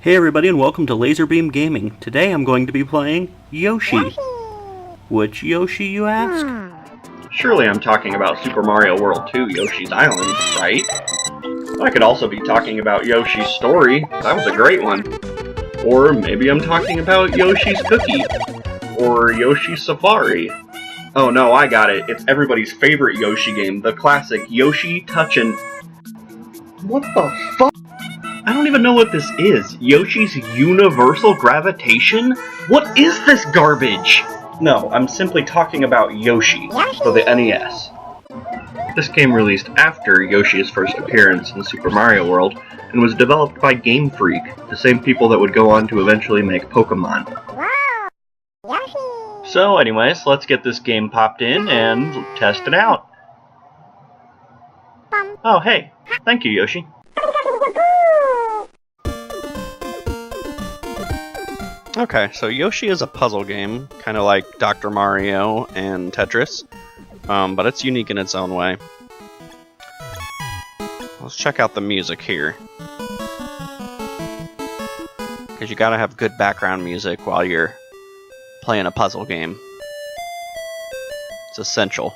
Hey everybody and welcome to Laserbeam Gaming. Today I'm going to be playing Yoshi. Which Yoshi, you ask? Surely I'm talking about Super Mario World 2 Yoshi's Island, right? I could also be talking about Yoshi's Story. That was a great one. Or maybe I'm talking about Yoshi's Cookie. Or Yoshi's Safari. Oh no, I got it. It's everybody's favorite Yoshi game, the classic Yoshi Touchin'. What the fuck? I don't even know what this is. Yoshi's Universal Gravitation? What is this garbage? No, I'm simply talking about Yoshi for the NES. This game released after Yoshi's first appearance in Super Mario World and was developed by GameFreak, the same people that would go on to eventually make Pokemon. So anyways, let's get this game popped in and test it out. Oh hey, thank you Yoshi. Okay, so Yoshi is a puzzle game, kind of like Dr. Mario and Tetris, but it's unique in its own way. Let's check out the music here. Because you gotta have good background music while you're playing a puzzle game. It's essential.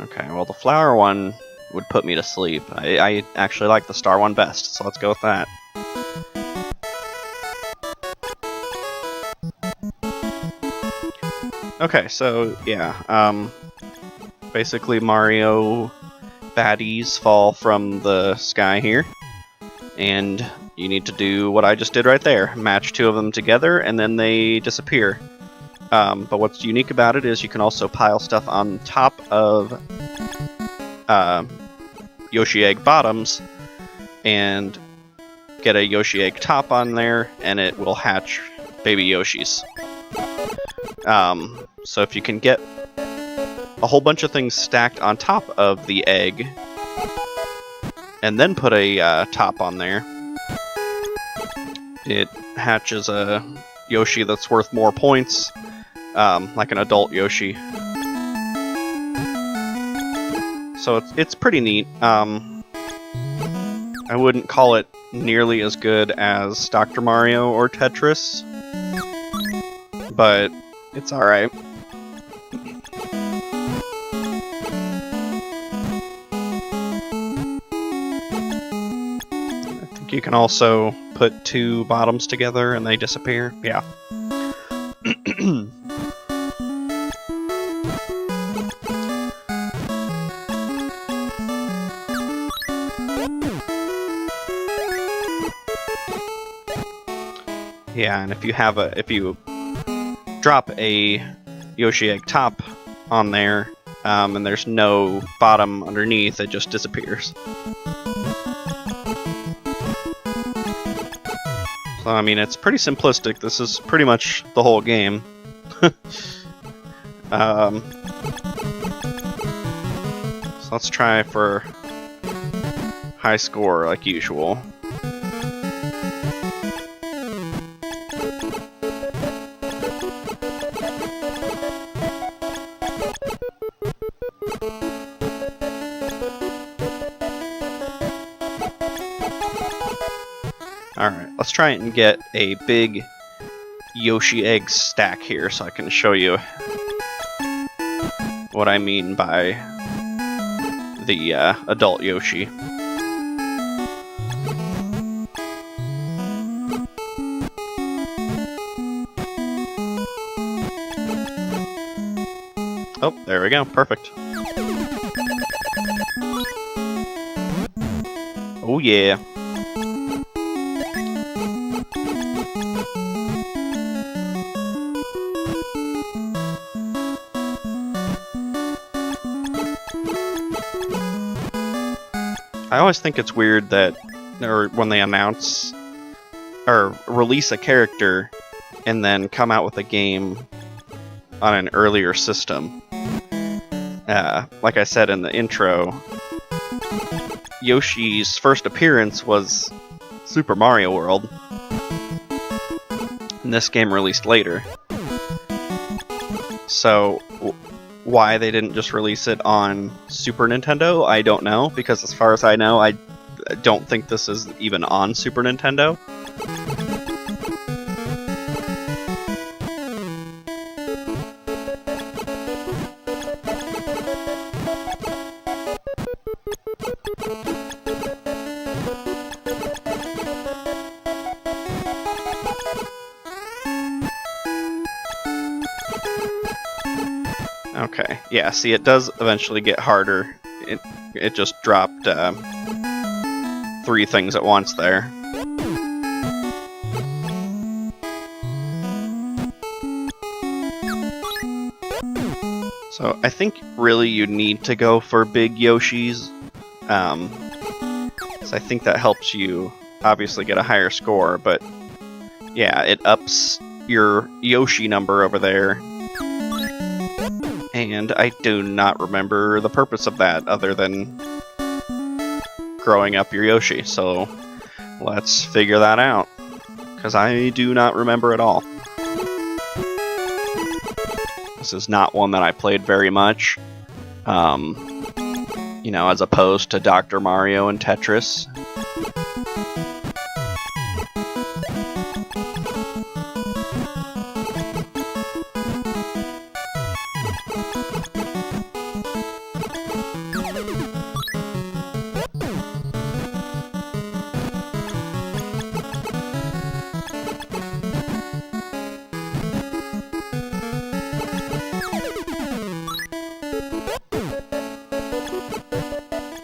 Okay, well the flower one would put me to sleep. I actually like the star one best, so let's go with that. Okay, so yeah, basically Mario baddies fall from the sky here, and you need to do what I just did right there. Match two of them together, and then they disappear. But what's unique about it is you can also pile stuff on top of Yoshi egg bottoms and get a Yoshi egg top on there, and it will hatch baby Yoshis. So if you can get a whole bunch of things stacked on top of the egg and then put a top on there, it hatches a Yoshi that's worth more points, like an adult Yoshi. So it's pretty neat. I wouldn't call it nearly as good as Dr. Mario or Tetris, but it's alright. I think you can also put two bottoms together and they disappear. Yeah. Yeah, and if you drop a Yoshi egg top on there, and there's no bottom underneath, it just disappears. So I mean, it's pretty simplistic. This is pretty much the whole game. So let's try for high score like usual. Alright, let's try and get a big Yoshi egg stack here so I can show you what I mean by the adult Yoshi. Oh, there we go, perfect. Oh yeah. I always think it's weird that, or when they announce or release a character and then come out with a game on an earlier system. Like I said in the intro, Yoshi's first appearance was Super Mario World, and this game released later. So why they didn't just release it on Super Nintendo, I don't know, because as far as I know, I don't think this is even on Super Nintendo. Okay, yeah, see, it does eventually get harder. It just dropped 3 things at once there. So I think really you need to go for big Yoshis. So I think that helps you obviously get a higher score, but yeah, it ups your Yoshi number over there. And I do not remember the purpose of that other than growing up your Yoshi. So let's figure that out, because I do not remember at all. This is not one that I played very much, you know, as opposed to Dr. Mario and Tetris.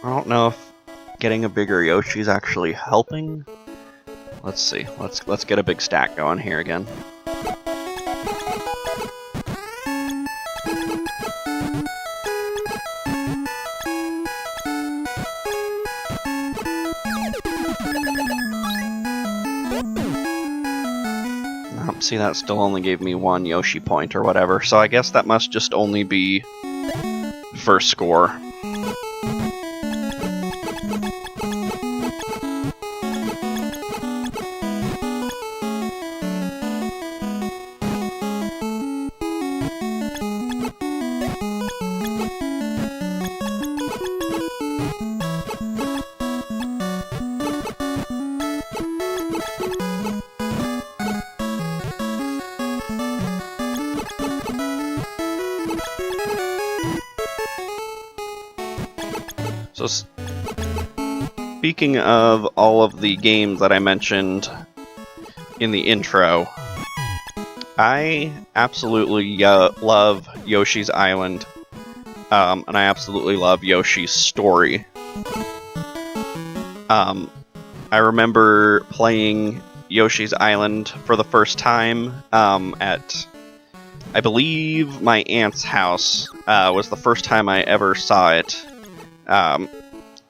I don't know if getting a bigger Yoshi is actually helping. Let's see. Let's get a big stack going here again. See, that still only gave me 1 Yoshi point or whatever, so I guess that must just only be first score. So, speaking of all of the games that I mentioned in the intro, I absolutely love Yoshi's Island, and I absolutely love Yoshi's story. I remember playing Yoshi's Island for the first time at, I believe, my aunt's house. Was the first time I ever saw it.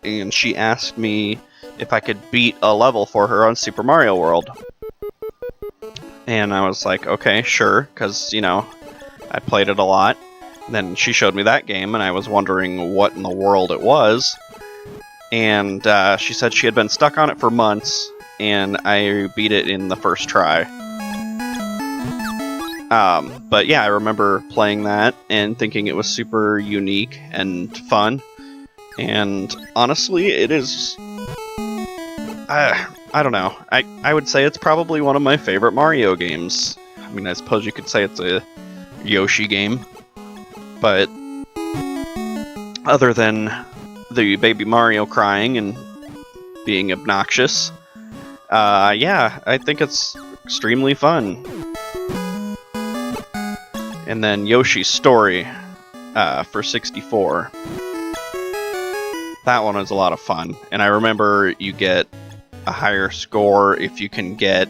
And she asked me if I could beat a level for her on Super Mario World. And I was like, okay, sure, because, you know, I played it a lot. And then she showed me that game, and I was wondering what in the world it was. And she said she had been stuck on it for months, and I beat it in the first try. But yeah, I remember playing that and thinking it was super unique and fun. And honestly, it is... I don't know. I would say it's probably one of my favorite Mario games. I mean, I suppose you could say it's a Yoshi game. But other than the baby Mario crying and being obnoxious, yeah, I think it's extremely fun. And then Yoshi's Story for 64. That one was a lot of fun, and I remember you get a higher score if you can get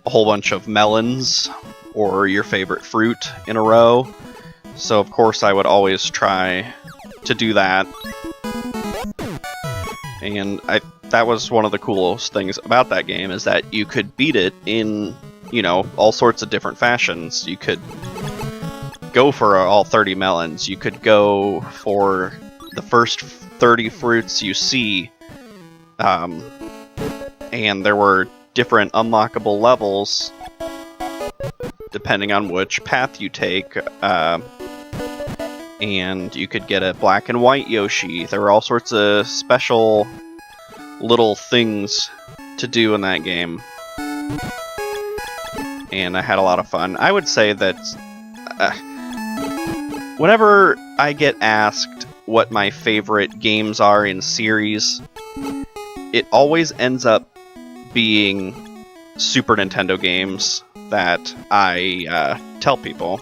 a whole bunch of melons or your favorite fruit in a row. So of course I would always try to do that. And that was one of the coolest things about that game, is that you could beat it in, you know, all sorts of different fashions. You could go for all 30 melons, you could go for the first 30 fruits you see, and there were different unlockable levels depending on which path you take. and you could get a black and white Yoshi. There were all sorts of special little things to do in that game, and I had a lot of fun. I would say that whenever I get asked what my favorite games are in series, it always ends up being Super Nintendo games that I tell people.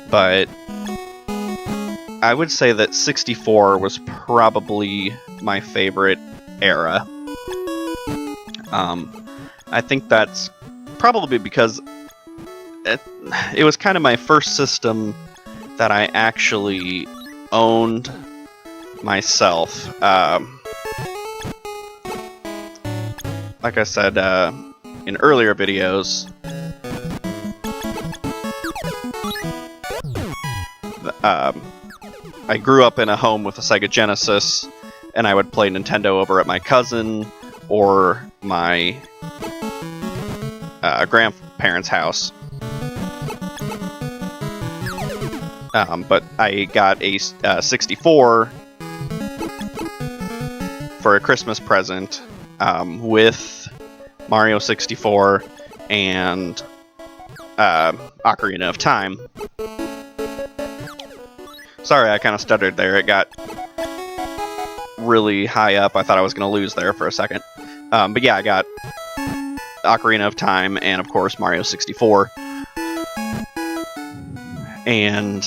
But I would say that 64 was probably my favorite era. I think that's probably because it was kind of my first system that I actually owned myself. Like I said in earlier videos, I grew up in a home with a Sega Genesis, and I would play Nintendo over at my cousin or my grandparents' house. But I got a 64 for a Christmas present with Mario 64 and Ocarina of Time. Sorry, I kind of stuttered there. It got really high up. I thought I was going to lose there for a second. But yeah, I got Ocarina of Time and, of course, Mario 64. And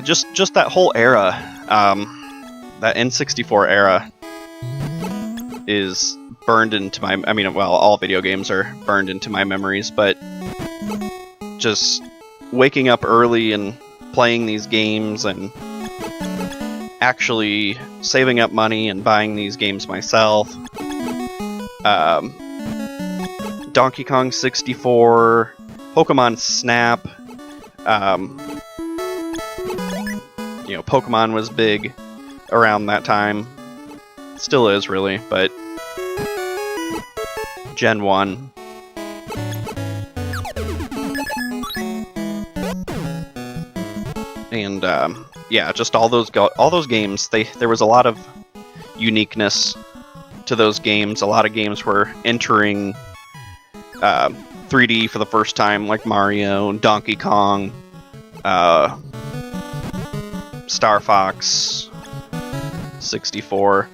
just that whole era, that N64 era, is burned into my... I mean, well, all video games are burned into my memories, but just waking up early and playing these games and actually saving up money and buying these games myself. Donkey Kong 64, Pokemon Snap. You know, Pokemon was big around that time. Still is, really, but Gen 1. And yeah, just all those games. There was a lot of uniqueness to those games. A lot of games were entering 3D for the first time, like Mario, Donkey Kong, Star Fox 64.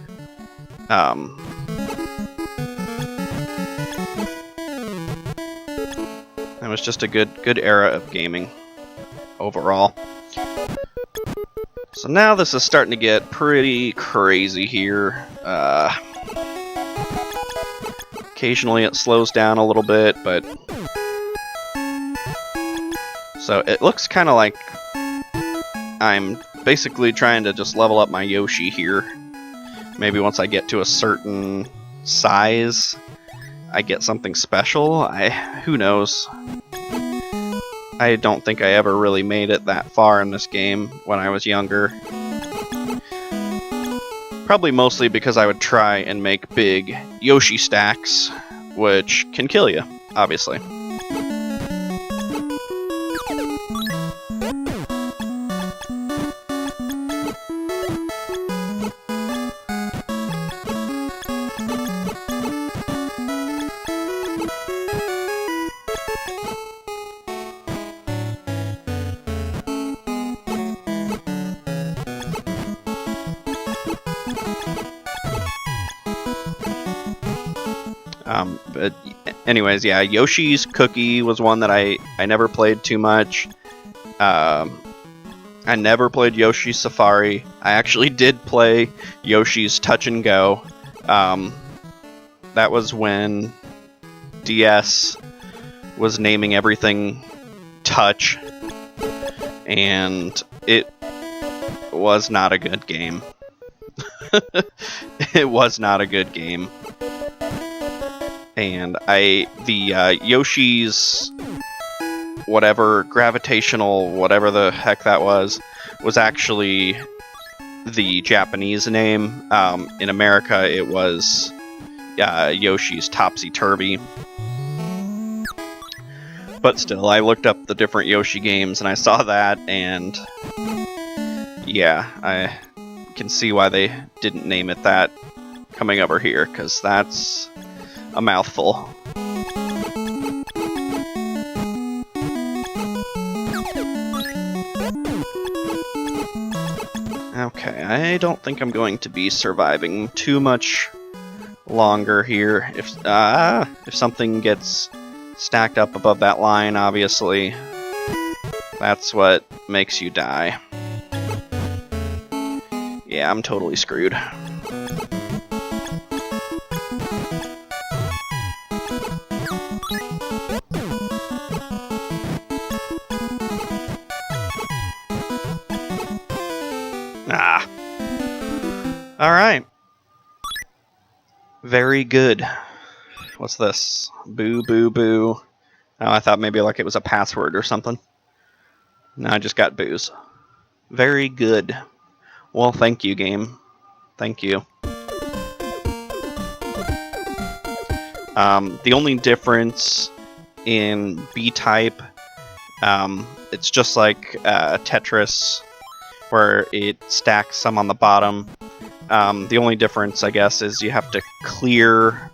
It was just a good era of gaming overall. So now this is starting to get pretty crazy here. Occasionally it slows down a little bit, but... So it looks kind of like I'm basically trying to just level up my Yoshi here. Maybe once I get to a certain size, I get something special. Who knows? I don't think I ever really made it that far in this game when I was younger. Probably mostly because I would try and make big Yoshi stacks, which can kill you, obviously. But anyways, yeah, Yoshi's Cookie was one that I never played too much. I never played Yoshi's Safari. I actually did play Yoshi's Touch and Go. That was when DS was naming everything Touch, and it was not a good game. It was not a good game. And the Yoshi's whatever, gravitational, whatever the heck that was actually the Japanese name. In America, it was Yoshi's Topsy-Turvy. But still, I looked up the different Yoshi games and I saw that, and yeah, I can see why they didn't name it that coming over here, because that's a mouthful. Okay, I don't think I'm going to be surviving too much longer here. If something gets stacked up above that line, obviously, that's what makes you die. Yeah, I'm totally screwed. Ah. Alright. Very good. What's this? Boo, boo, boo. Oh, I thought maybe like it was a password or something. No, I just got boos. Very good. Well, thank you, game. Thank you. The only difference in B-type, it's just like Tetris, where it stacks some on the bottom. The only difference, I guess, is you have to clear...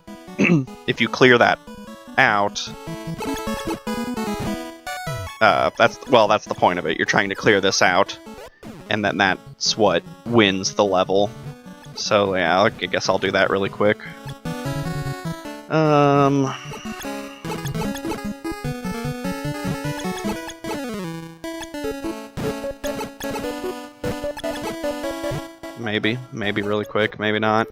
if you clear that out... that's the point of it. You're trying to clear this out, and then that's what wins the level. So yeah, I guess I'll do that really quick. Maybe really quick, maybe not.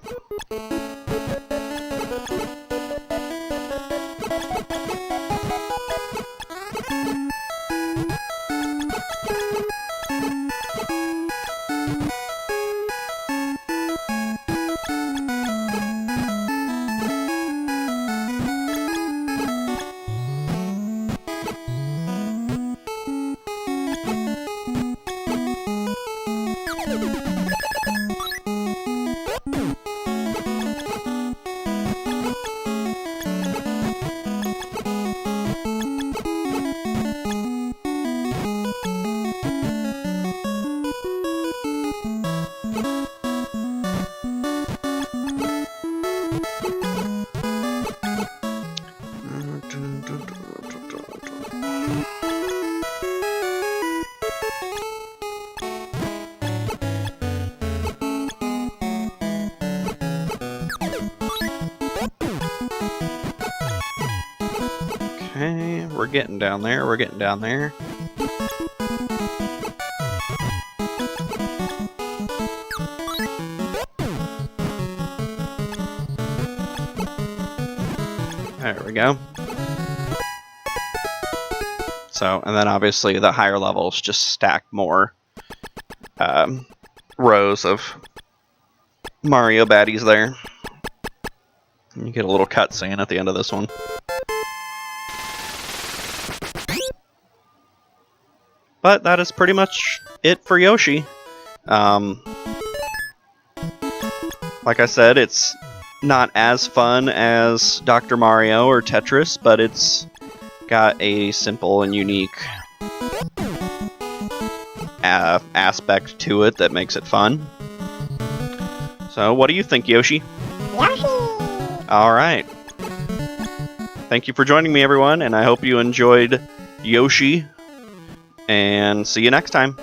Okay, we're getting down there, we're getting down there. There we go. So, and then obviously the higher levels just stack more rows of Mario baddies there. You get a little cutscene at the end of this one. But that is pretty much it for Yoshi. Like I said, it's not as fun as Dr. Mario or Tetris, but it's got a simple and unique aspect to it that makes it fun. So, what do you think, Yoshi? Yoshi! Alright. Thank you for joining me, everyone, and I hope you enjoyed Yoshi. And see you next time.